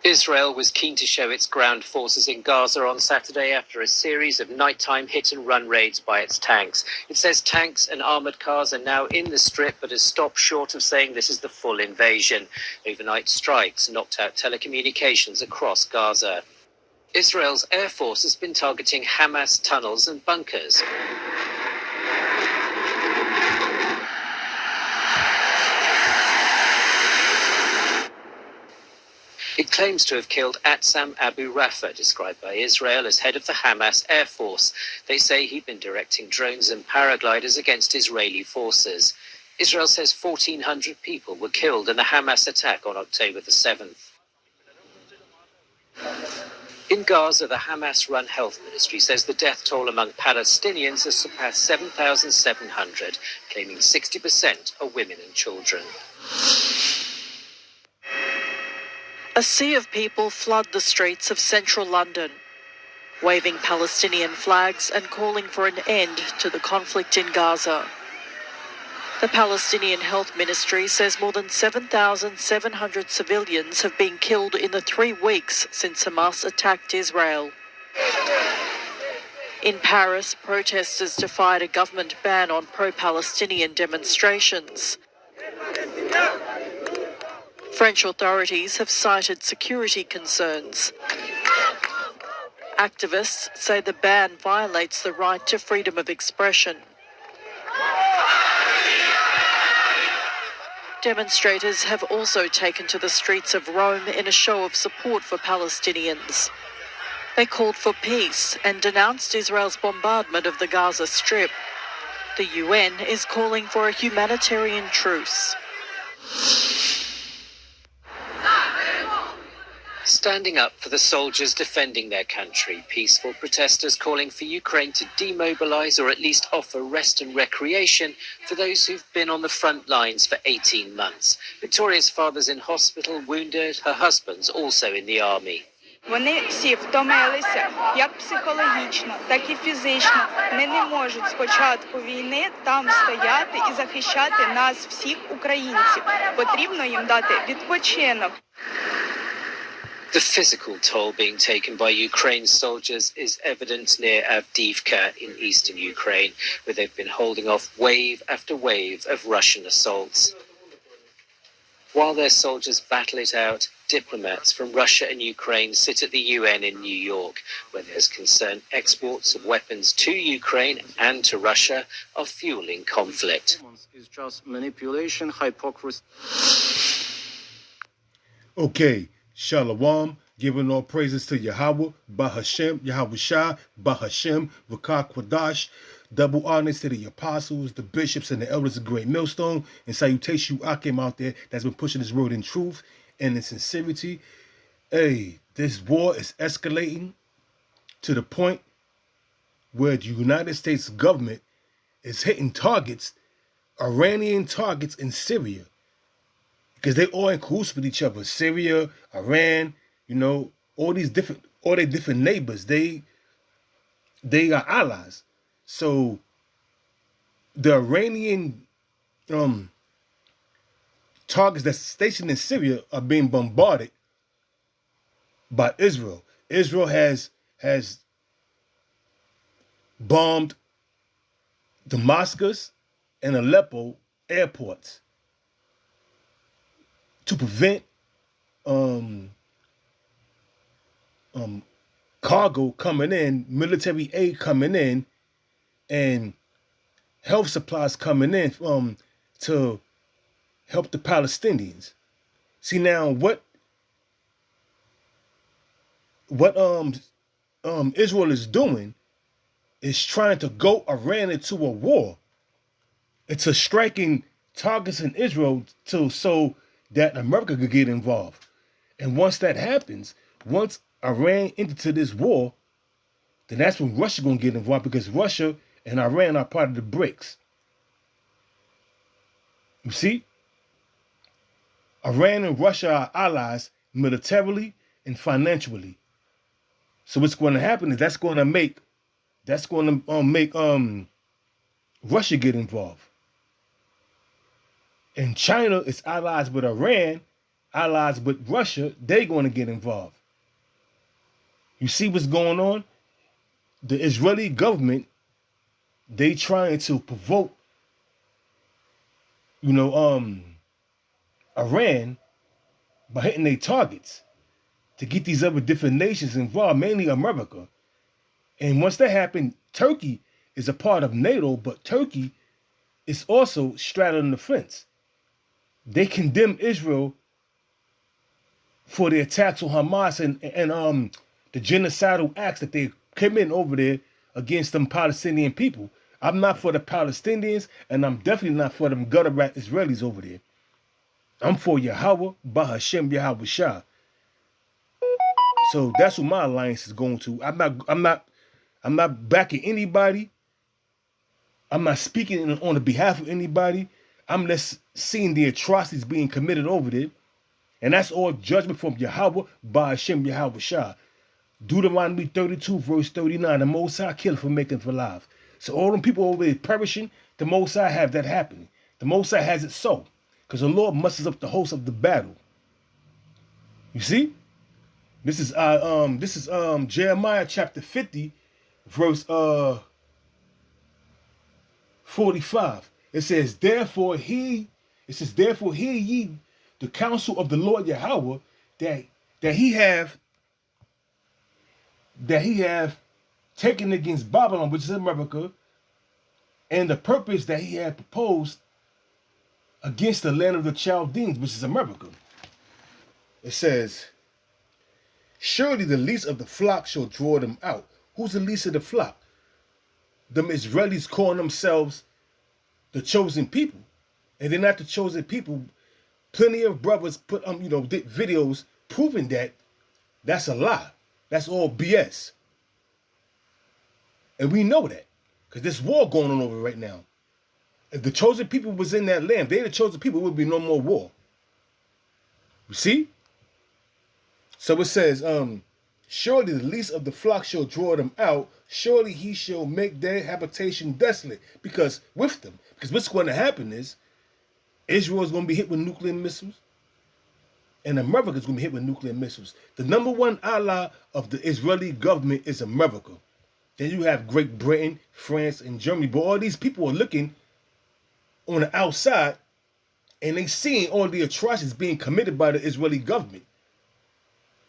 Israel was keen to show its ground forces in Gaza on Saturday after a series of nighttime hit-and-run raids by its tanks. It says tanks and armoured cars are now in the Strip, but has stopped short of saying this is the full invasion. Overnight strikes knocked out telecommunications across Gaza. Israel's Air Force has been targeting Hamas tunnels and bunkers. It claims to have killed Atsam Abu Rafa, described by Israel as head of the Hamas Air Force. They say he'd been directing drones and paragliders against Israeli forces. Israel says 1,400 people were killed in the Hamas attack on October the 7th. In Gaza, the Hamas-run health ministry says the death toll among Palestinians has surpassed 7,700, claiming 60% are women and children. A sea of people flood the streets of central London, waving Palestinian flags and calling for an end to the conflict in Gaza. The Palestinian Health Ministry says more than 7,700 civilians have been killed in the 3 weeks since Hamas attacked Israel. In Paris, protesters defied a government ban on pro-Palestinian demonstrations. French authorities have cited security concerns. Activists say the ban violates the right to freedom of expression. Demonstrators have also taken to the streets of Rome in a show of support for Palestinians. They called for peace and denounced Israel's bombardment of the Gaza Strip. The UN is calling for a humanitarian truce. Standing up for the soldiers defending their country, peaceful protesters calling for Ukraine to demobilise or at least offer rest and recreation for those who've been on the front lines for 18 months. Victoria's father's in hospital, wounded, her husband's also in the army. Вони всі втомилися, як психологічно, так і фізично. Вони не можуть з початку війни там стояти і захищати нас, всіх українців. Потрібно їм дати відпочинок. The physical toll being taken by Ukraine's soldiers is evident near Avdiivka in eastern Ukraine, where they've been holding off wave after wave of Russian assaults. While their soldiers battle it out, diplomats from Russia and Ukraine sit at the UN in New York, where there's concern exports of weapons to Ukraine and to Russia are fueling conflict. It's just manipulation, hypocrisy. Okay. Shalom, giving all praises to Yahweh, Bahashem, Yahweh Shah, Bahashem, Vakar Kwadash, double honors to the apostles, the bishops, and the elders of Great Millstone, and salutation you Akim out there that's been pushing this word in truth and in sincerity. Hey, this war is escalating to the point where the United States government is hitting targets, Iranian targets in Syria. Because they all in cahoots with each other. Syria, Iran, all their different neighbors. They are allies. So the Iranian targets that's stationed in Syria are being bombarded by Israel. Israel has bombed Damascus and Aleppo airports to prevent cargo coming in, military aid coming in, and health supplies coming in to help the Palestinians. See now what Israel is doing is trying to go Iran into a war. It's a striking targets in Israel so that America could get involved. And once that happens, once Iran into this war, then that's when Russia's going to get involved, because Russia and Iran are part of the BRICS. You see? Iran and Russia are allies militarily and financially. So what's going to happen is that's going to make Russia get involved. And China is allies with Iran, allies with Russia, they're going to get involved. You see what's going on? The Israeli government, they trying to provoke, Iran by hitting their targets to get these other different nations involved, mainly America. And once that happened, Turkey is a part of NATO, but Turkey is also straddling the fence. They condemn Israel for the attacks on Hamas and the genocidal acts that they commit over there against them Palestinian people. I'm not for the Palestinians, and I'm definitely not for them gutter rat Israelis over there. I'm for Yahweh, Bahashem, Yahweh Shah. So that's what my alliance is going to. I'm not backing anybody. I'm not speaking on the behalf of anybody. I'm just seeing the atrocities being committed over there. And that's all judgment from Yahweh, Bahashem, Yahweh Shah. Deuteronomy 32, verse 39. The Most High kill for making for life. So all them people over there perishing, the Most High have that happening. The Most High has it so. Because the Lord musters up the host of the battle. You see? This is Jeremiah chapter 50, verse 45. It says, therefore hear ye the counsel of the Lord Yahweh that he have taken against Babylon, which is America, and the purpose that he had proposed against the land of the Chaldeans, which is America. It says, surely the least of the flock shall draw them out. Who's the least of the flock? Them Israelis calling themselves the chosen people. And they're not the chosen people. Plenty of brothers put did videos proving that that's a lie. That's all BS. And we know that. Because there's war going on over right now. If the chosen people was in that land, they're the chosen people, there would be no more war. You see? So it says, surely the least of the flock shall draw them out. Surely he shall make their habitation desolate. Because what's going to happen is, Israel is going to be hit with nuclear missiles. And America is going to be hit with nuclear missiles. The number one ally of the Israeli government is America. Then you have Great Britain, France, and Germany. But all these people are looking on the outside, and they seeing all the atrocities being committed by the Israeli government.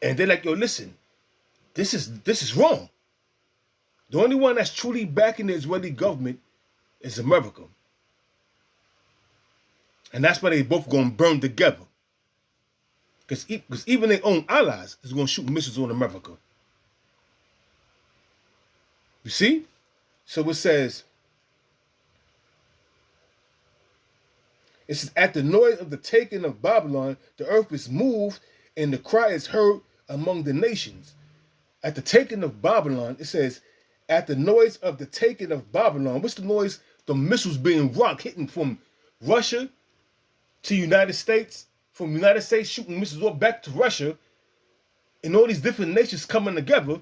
And they're like, yo, listen, this is wrong. The only one that's truly backing the Israeli government is America. And that's why they both going to burn together. Because even their own allies is going to shoot missiles on America. You see? So it says, at the noise of the taking of Babylon, the earth is moved and the cry is heard among the nations. At the taking of Babylon, it says, at the noise of the taking of Babylon. What's the noise? The missiles being hitting from Russia to United States, from United States shooting missiles all back to Russia, and all these different nations coming together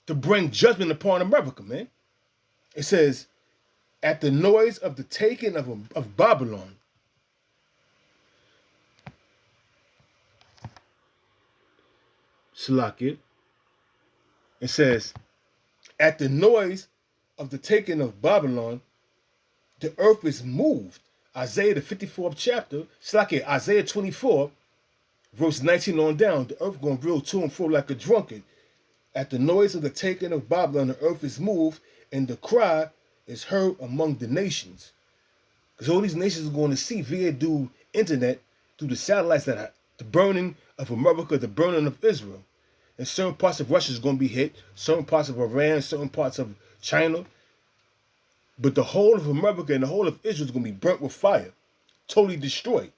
to bring judgment upon America, man. It says, at the noise of the taking of Babylon. Salakia. It says, at the noise of the taking of Babylon, the earth is moved. Isaiah, the 54th chapter, Isaiah 24, verse 19 on down, the earth going to reel to and fro like a drunkard. At the noise of the taking of Babylon, the earth is moved, and the cry is heard among the nations. Because all these nations are going to see via through internet, through the satellites, that are the burning of America, the burning of Israel. And certain parts of Russia is going to be hit, certain parts of Iran, certain parts of China. But the whole of America and the whole of Israel is going to be burnt with fire. Totally destroyed.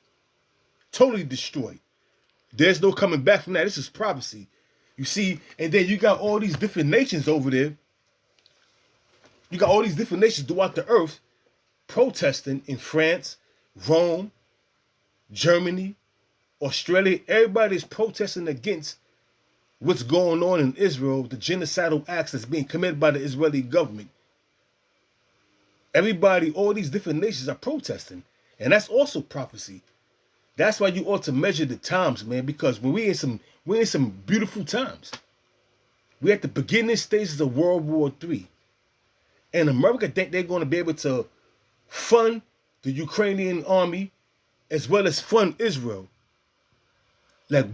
Totally destroyed. There's no coming back from that. This is prophecy. You see, and then you got all these different nations over there. You got all these different nations throughout the earth protesting in France, Rome, Germany, Australia. Everybody is protesting against what's going on in Israel, the genocidal acts that's being committed by the Israeli government. Everybody, all these different nations are protesting. And that's also prophecy. That's why you ought to measure the times, man, because when we're in some beautiful times. We're at the beginning stages of World War III. And America think they're going to be able to fund the Ukrainian army as well as fund Israel. Like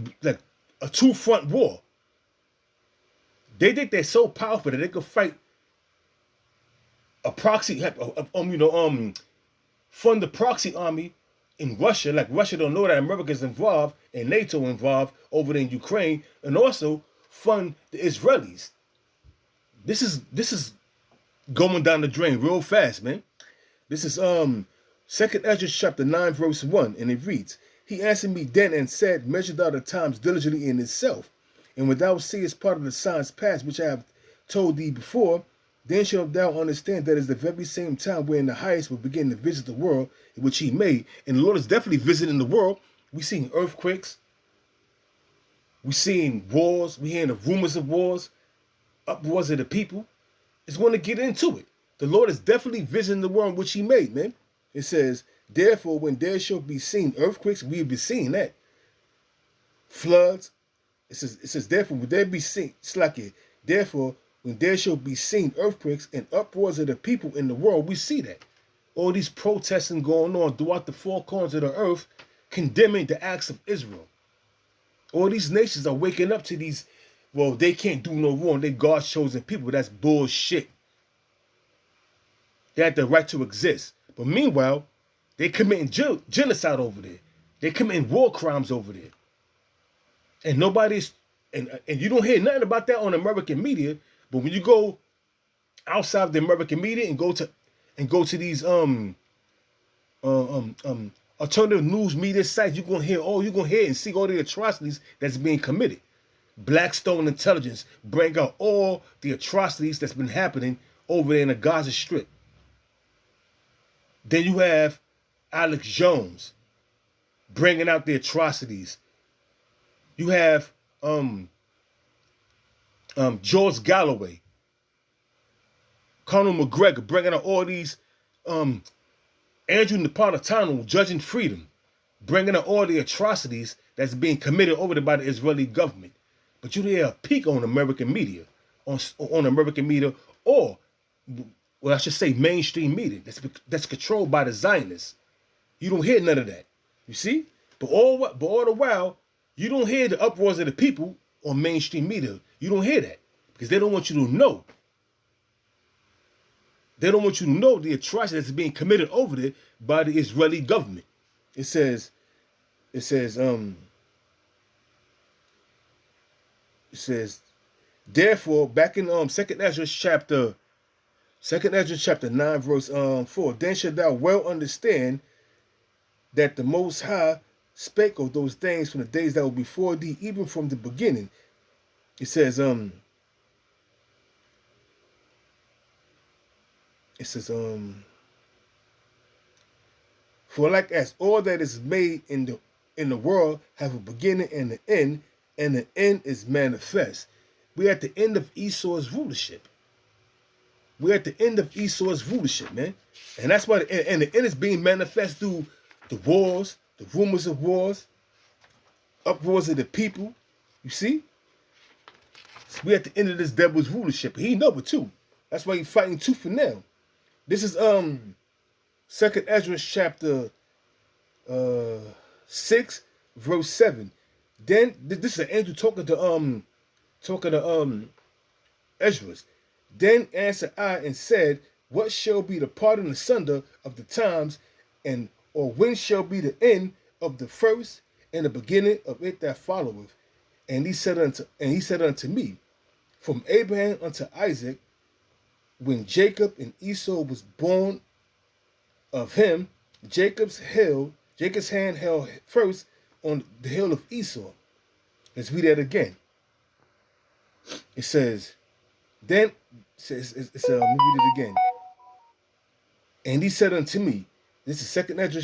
a two-front war. They think they're so powerful that they could fight a proxy, fund the proxy army in Russia. Like Russia don't know that America's involved and NATO involved over there in Ukraine, and also fund the Israelis. This is going down the drain real fast, man. This is 2nd Ezra chapter 9 verse 1, and it reads, He answered me then and said, Measure thou the times diligently in itself, and when thou seest part of the signs past which I have told thee before, then shalt thou understand that is the very same time wherein the highest will begin to visit the world in which he made. And the Lord is definitely visiting the world. We're seeing earthquakes. We're seeing wars. We're hearing the rumors of wars, uproars of the people. It's going to get into it. The Lord is definitely visiting the world in which he made, man. It says, Therefore, when there shall be seen earthquakes, we've been seeing that. Floods. It says, therefore, when there be seen, it's like it. Therefore, when there shall be seen earthquakes and uproars of the people in the world, we see that. All these protesting going on throughout the four corners of the earth, condemning the acts of Israel. All these nations are waking up to these, well, they can't do no wrong. They God's chosen people. That's bullshit. They have the right to exist. But meanwhile, they committing genocide over there. They committing war crimes over there. And nobody's, and you don't hear nothing about that on American media. But when you go outside of the American media and go to these alternative news media sites, you're gonna hear and see all the atrocities that's being committed. Blackstone Intelligence bring out all the atrocities that's been happening over there in the Gaza Strip. Then you have Alex Jones bringing out the atrocities. You have George Galloway, Conor McGregor bringing out all these, Andrew Napolitano, Judging Freedom, bringing out all the atrocities that's being committed over there by the Israeli government. But you hear a peek on American media, on American media, or, well, I should say mainstream media that's controlled by the Zionists. You don't hear none of that. You see? But all the while, you don't hear the uproars of the people on mainstream media. You don't hear that because they don't want you to know. They don't want you to know the atrocity that's being committed over there by the Israeli government. It says, therefore, back in 2nd Ezra chapter 9 verse 4, then shalt thou well understand that the Most High spake of those things from the days that were before thee, even from the beginning. It says, for like as all that is made in the world have a beginning and an end, and the end is manifest. We're at the end of Esau's rulership. We're at the end of Esau's rulership, man. And that's why the end is being manifest through the wars, the rumors of wars, uproars of the people. You see? So we're at the end of this devil's rulership. He know it too. That's why he's fighting tooth and nail. This is 2nd Ezra chapter 6 verse 7. Then this is an angel talking to Ezra. Then answered I and said, What shall be the parting asunder of the times, and or when shall be the end of the first and the beginning of it that followeth? And he said unto me, From Abraham unto Isaac, when Jacob and Esau was born of him, Jacob's hand held first on the hill of Esau. Let's read that again. It says, let me read it again. And he said unto me, this is 2nd Ezra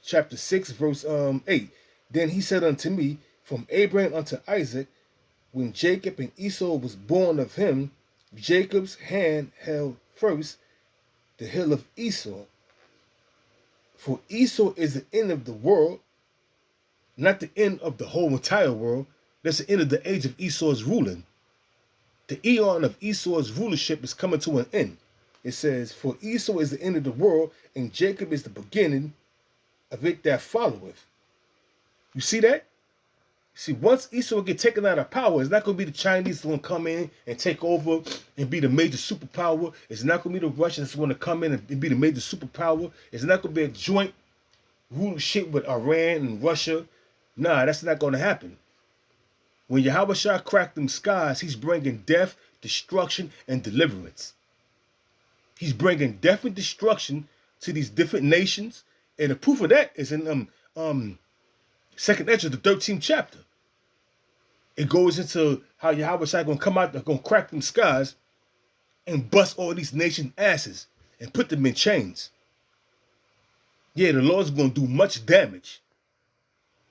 chapter 6 verse 8. Then he said unto me, from Abraham unto Isaac, when Jacob and Esau was born of him, Jacob's hand held first the hill of Esau. For Esau is the end of the world, not the end of the whole entire world. That's the end of the age of Esau's ruling. The eon of Esau's rulership is coming to an end. It says, for Esau is the end of the world, and Jacob is the beginning of it that followeth. You see that? See, once Esau get taken out of power, it's not going to be the Chinese going to come in and take over and be the major superpower. It's not going to be the Russians that's going to come in and be the major superpower. It's not going to be a joint rulership with Iran and Russia. Nah, that's not going to happen. When Yahweh Shah cracked them skies, he's bringing death, destruction, and deliverance. He's bringing death and destruction to these different nations. And the proof of that is in Second Ezra, the 13th chapter. It goes into how Yahweh Shai gonna come out, they're gonna crack them skies and bust all these nations' asses and put them in chains. Yeah, the Lord's gonna do much damage.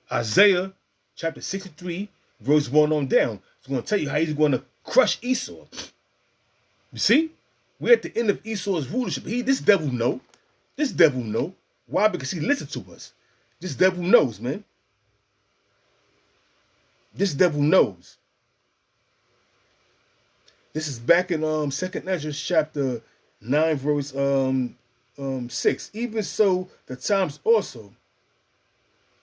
Isaiah chapter 63, verse 1 on down, is gonna tell you how he's gonna crush Esau. You see? We're at the end of Esau's rulership. This devil know. This devil know. Why? Because he listened to us. This devil knows, man. This devil knows. This is back in Second Ezra chapter 9, verse 6. Even so, the times also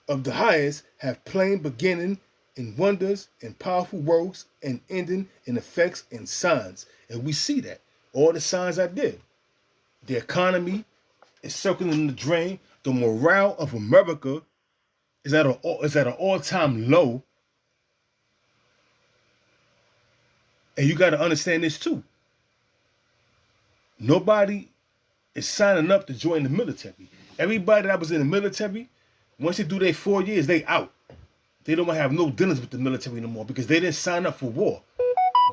of the highest have plain beginning in wonders and powerful works and ending in effects and signs. And we see that. All the signs I did. The economy is circling the drain. The morale of America is at an all-time low. And you got to understand this too. Nobody is signing up to join the military. Everybody that was in the military, once they do their 4 years, they out. They don't have no dinners with the military anymore because they didn't sign up for war.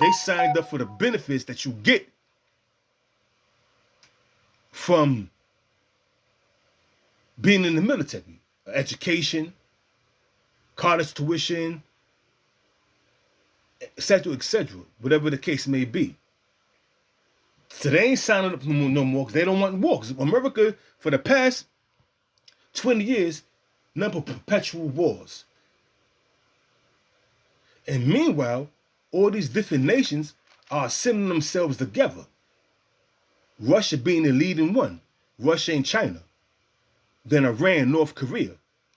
They signed up for the benefits that you get from being in the military. Education, college tuition, etc., whatever the case may be. So they ain't signing up no more because they don't want war. Because America, for the past 20 years, number perpetual wars. And meanwhile, all these different nations are assembling themselves together. Russia being the leading one. Russia and China. Then Iran, North Korea.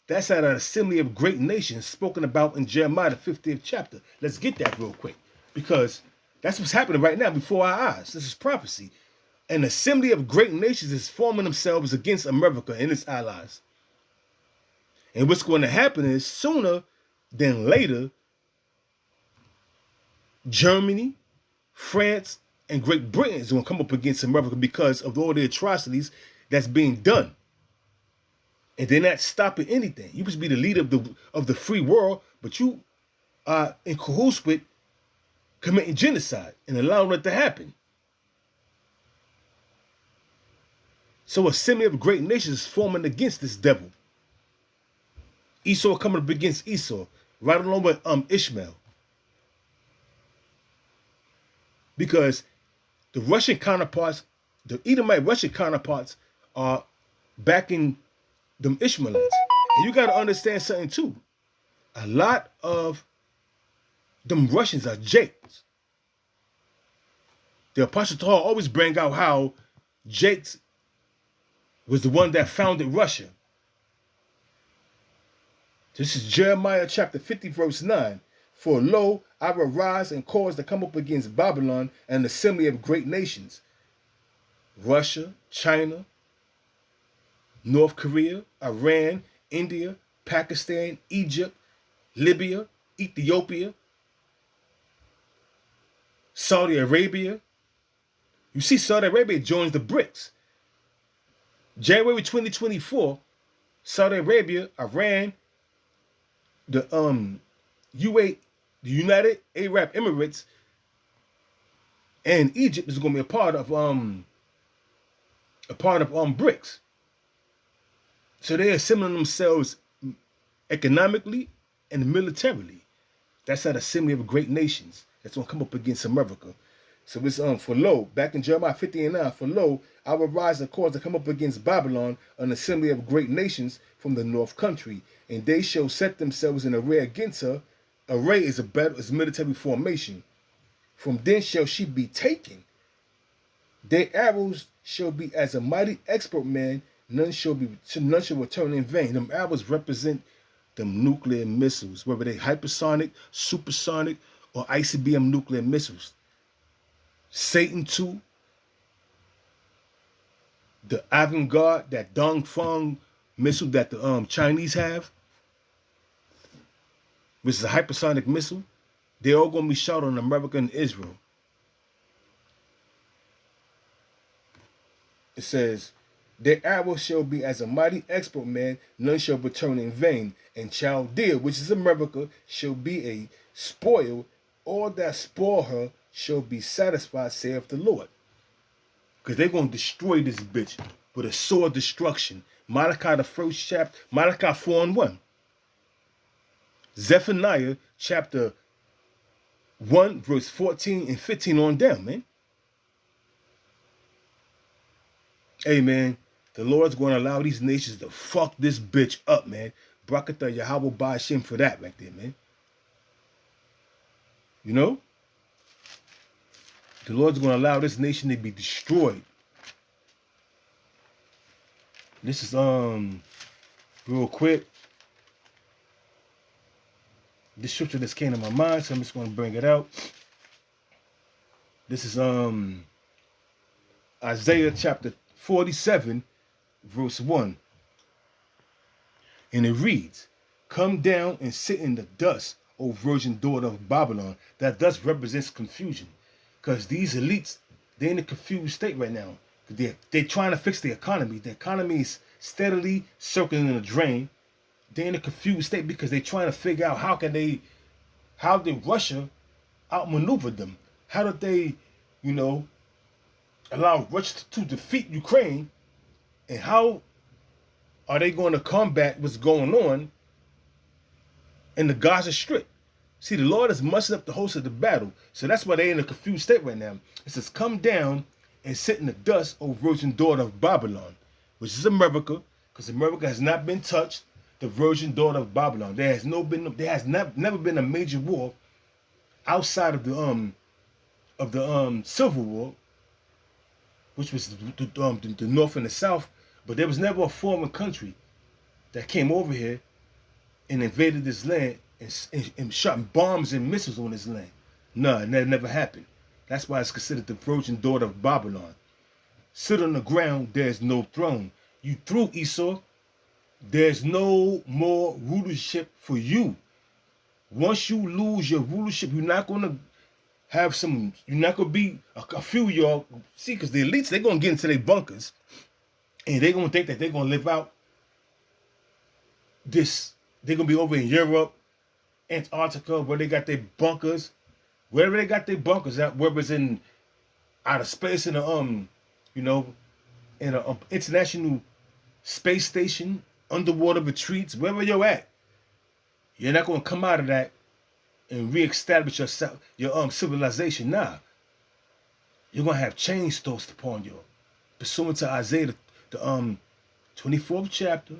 That's at an assembly of great nations spoken about in Jeremiah, the 50th chapter. Let's get that real quick. Because that's what's happening right now before our eyes. This is prophecy. An assembly of great nations is forming themselves against America and its allies. And what's going to happen is sooner than later, Germany, France, and Great Britain is going to come up against America because of all the atrocities that's being done. And they're not stopping anything. You must be the leader of the free world, but you are in cahoots with committing genocide and allowing it to happen. So a assembly of great nations is forming against this devil. Esau coming up against Esau, right along with Ishmael. Because the Russian counterparts, the Edomite Russian counterparts are backing them Ishmaelites. And you got to understand something too. A lot of them Russians are Jakes. The Apostle Paul always bring out how Jakes was the one that founded Russia. This is Jeremiah chapter 50, verse 9. For lo, I will rise and cause to come up against Babylon and the assembly of great nations. Russia, China, North Korea, Iran, India, Pakistan, Egypt, Libya, Ethiopia, Saudi Arabia. You see, Saudi Arabia joins the BRICS. January 2024, Saudi Arabia, Iran, the United Arab Emirates, and Egypt is going to be a part of BRICS. So they're assembling themselves economically and militarily. That's that assembly of great nations that's going to come up against America. So it's for lo, back in Jeremiah 50:9, for lo, I will rise and cause to come up against Babylon an assembly of great nations from the north country, and they shall set themselves in array against her. Array is a battle, is military formation. From thence shall she be taken. Their arrows shall be as a mighty expert man, none shall return in vain. Them arrows represent them nuclear missiles, whether they hypersonic, supersonic, or ICBM nuclear missiles. Satan 2, the Avant-Garde, that Dongfeng missile that the Chinese have, which is a hypersonic missile, they're all going to be shot on America and Israel. It says, their arrow shall be as a mighty expert man, none shall return in vain. And Chaldea, which is America, shall be a spoil. All that spoil her shall be satisfied, saith the Lord. Because they're going to destroy this bitch with a sword of destruction. Malachi, the first chapter, Malachi 4:1. Zephaniah chapter 1, verse 14 and 15 on down, man. Hey, man, the Lord's going to allow these nations to fuck this bitch up, man. Brakatha Yahweh Ba'ashem for that right there, man. You know? The Lord's going to allow this nation to be destroyed. This is, real quick. This scripture just came to my mind, so I'm just going to bring it out. This is, Isaiah chapter 47, verse 1. And it reads, come down and sit in the dust, O virgin daughter of Babylon. That dust represents confusion. Because these elites, they're in a confused state right now. They're trying to fix the economy. The economy is steadily circling in a drain. They're in a confused state because they're trying to figure out how did Russia outmaneuver them? How did they, allow Russia to defeat Ukraine? And how are they going to combat what's going on in the Gaza Strip? See, the Lord has mustered up the host of the battle. So that's why they're in a confused state right now. It says, come down and sit in the dust, O virgin daughter of Babylon, which is America, because America has not been touched. The virgin daughter of Babylon. There has never been a major war outside of the Civil War, which was the North and the South. But there was never a foreign country that came over here and invaded this land and shot bombs and missiles on this land. No, that never happened. That's why it's considered the virgin daughter of Babylon. Sit on the ground, there's no throne. You through, Esau. There's no more rulership for you. Once you lose your rulership, you're not going to be a few of y'all. See, because the elites, they're going to get into their bunkers and they're going to think that they're going to live out this. They're going to be over in Europe, Antarctica, where they got their bunkers. Wherever they got their bunkers at, whether it's in outer space in a in a international space station, underwater retreats, wherever you're at, you're not going to come out of that and reestablish your civilization. Nah, you're going to have chains tossed upon you, pursuant to Isaiah the 24th chapter,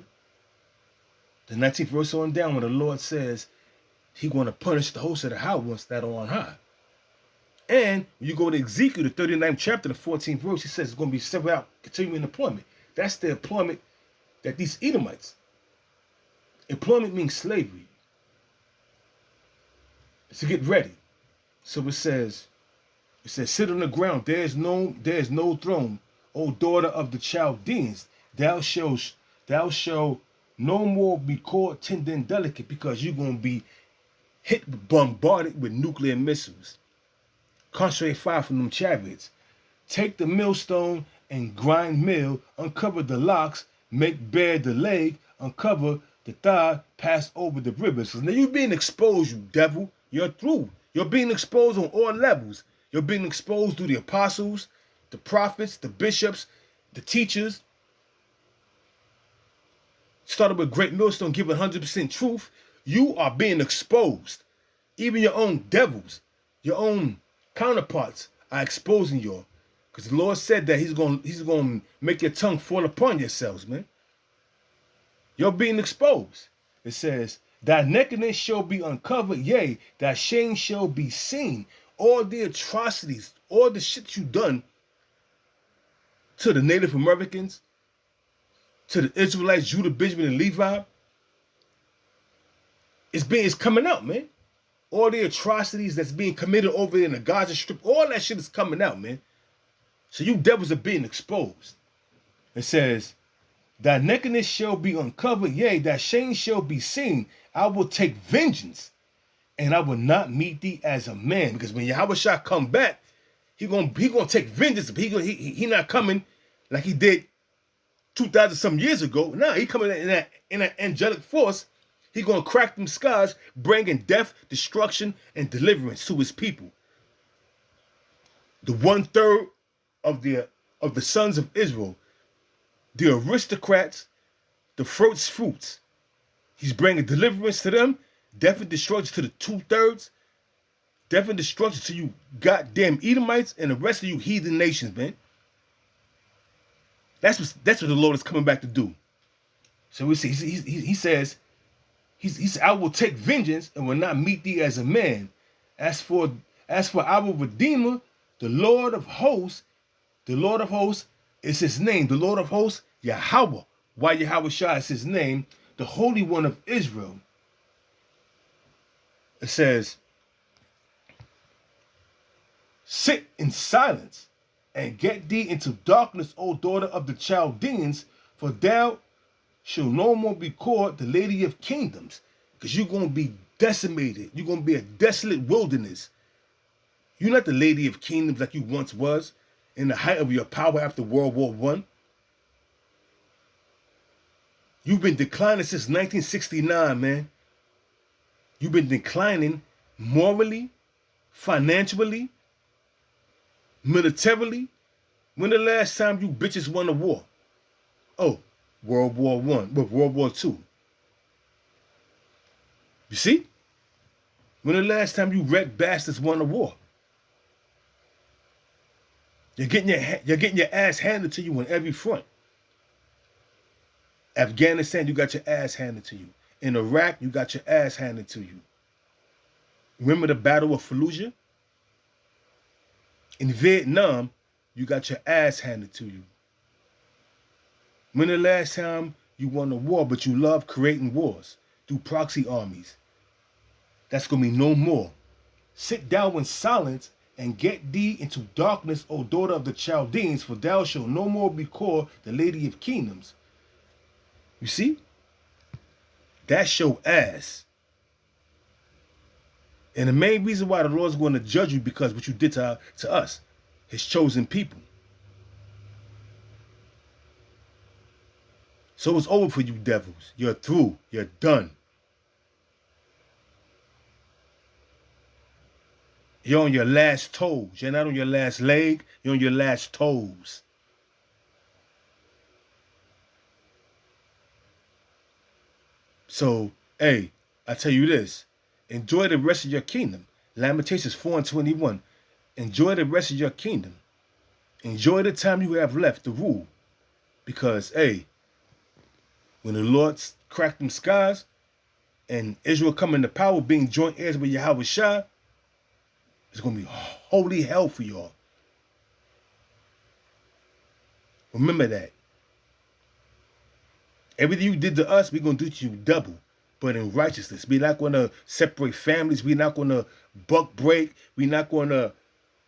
the 19th verse on down, when the Lord says He's going to punish the host of the house that are on high. And when you go to Ezekiel, the 39th chapter, the 14th verse, He says it's going to be severed out, continuing employment. That's the employment that these Edomites. Employment means slavery. So get ready. So it says, sit on the ground. There is no throne, O daughter of the Chaldeans. Thou shalt no more be called tender and delicate, because you're going to be bombarded with nuclear missiles. Concentrate fire from them chariots. Take the millstone and grind mill, uncover the locks, make bare the leg, uncover the thigh, pass over the rivers. So now you're being exposed, you devil. You're through. You're being exposed on all levels. You're being exposed through the apostles, the prophets, the bishops, the teachers. Started with Great Millstone giving 100% truth. You are being exposed. Even your own devils, your own counterparts are exposing y'all. Because the Lord said that he's gonna make your tongue fall upon yourselves, man. You're being exposed. It says, thy nakedness shall be uncovered, yea, thy shame shall be seen. All the atrocities, all the shit you done to the Native Americans, to the Israelites, Judah, Benjamin, and Levi, it's coming out, man. All the atrocities that's being committed over in the Gaza Strip, all that shit is coming out, man. So you devils are being exposed. It says, thy nakedness shall be uncovered, yea, thy shame shall be seen. I will take vengeance, and I will not meet thee as a man. Because when Yahweh Shah come back, he gonna take vengeance. He not coming like he did 2,000 some years ago. Now he coming in that angelic force. He gonna crack them skies, bringing death, destruction, and deliverance to his people. The 1/3 of the sons of Israel, the aristocrats, the fruits. He's bringing deliverance to them, death and destruction to the 2/3, death and destruction to you goddamn Edomites and the rest of you heathen nations, man. That's what the Lord is coming back to do. So we see he says, I will take vengeance and will not meet thee as a man. As for our Redeemer, the Lord of hosts is his name. The Lord of hosts, Yahweh. Why Yahweh Shah is his name? The Holy One of Israel. It says, sit in silence and get thee into darkness, O daughter of the Chaldeans, for thou shall no more be called the Lady of Kingdoms, because you're going to be decimated. You're going to be a desolate wilderness. You're not the Lady of Kingdoms like you once was in the height of your power after World War I. You've been declining since 1969, man. You've been declining morally, financially, militarily. When the last time you bitches won a war? Oh, World War I, but World War II. You see? When the last time you red bastards won a war? You're getting your ass handed to you on every front. Afghanistan, you got your ass handed to you. In Iraq, you got your ass handed to you. Remember the Battle of Fallujah? In Vietnam, you got your ass handed to you. When the last time you won a war, but you love creating wars through proxy armies? That's going to be no more. Sit down in silence and get thee into darkness, O daughter of the Chaldeans, for thou shalt no more be called the Lady of Kingdoms. You see? That's your ass. And the main reason why the Lord's going to judge you because what you did to us, his chosen people. So it's over for you devils. You're through. You're done. You're on your last toes. You're not on your last leg. You're on your last toes. So, hey, I tell you this. Enjoy the rest of your kingdom. Lamentations 4:21. Enjoy the rest of your kingdom. Enjoy the time you have left to rule. Because, hey, when the Lord cracked them skies and Israel come into power, being joint heirs with Yahweh Shah, it's going to be holy hell for y'all. Remember that. Everything you did to us, we're going to do to you double, but in righteousness. We're not going to separate families. We're not going to buck break. We're not going to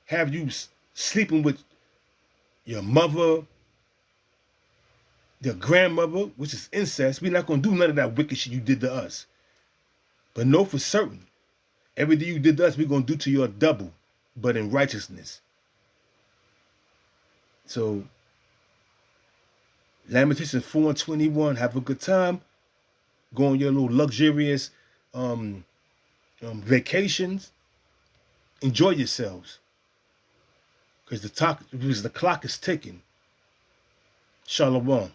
have you sleeping with your mother, your grandmother, which is incest. We're not going to do none of that wicked shit you did to us. But know for certain, everything you did to us, we're going to do to you double, but in righteousness. So, Lamentations 4:21, have a good time. Go on your little luxurious vacations. Enjoy yourselves. Because the clock is ticking. Shalom.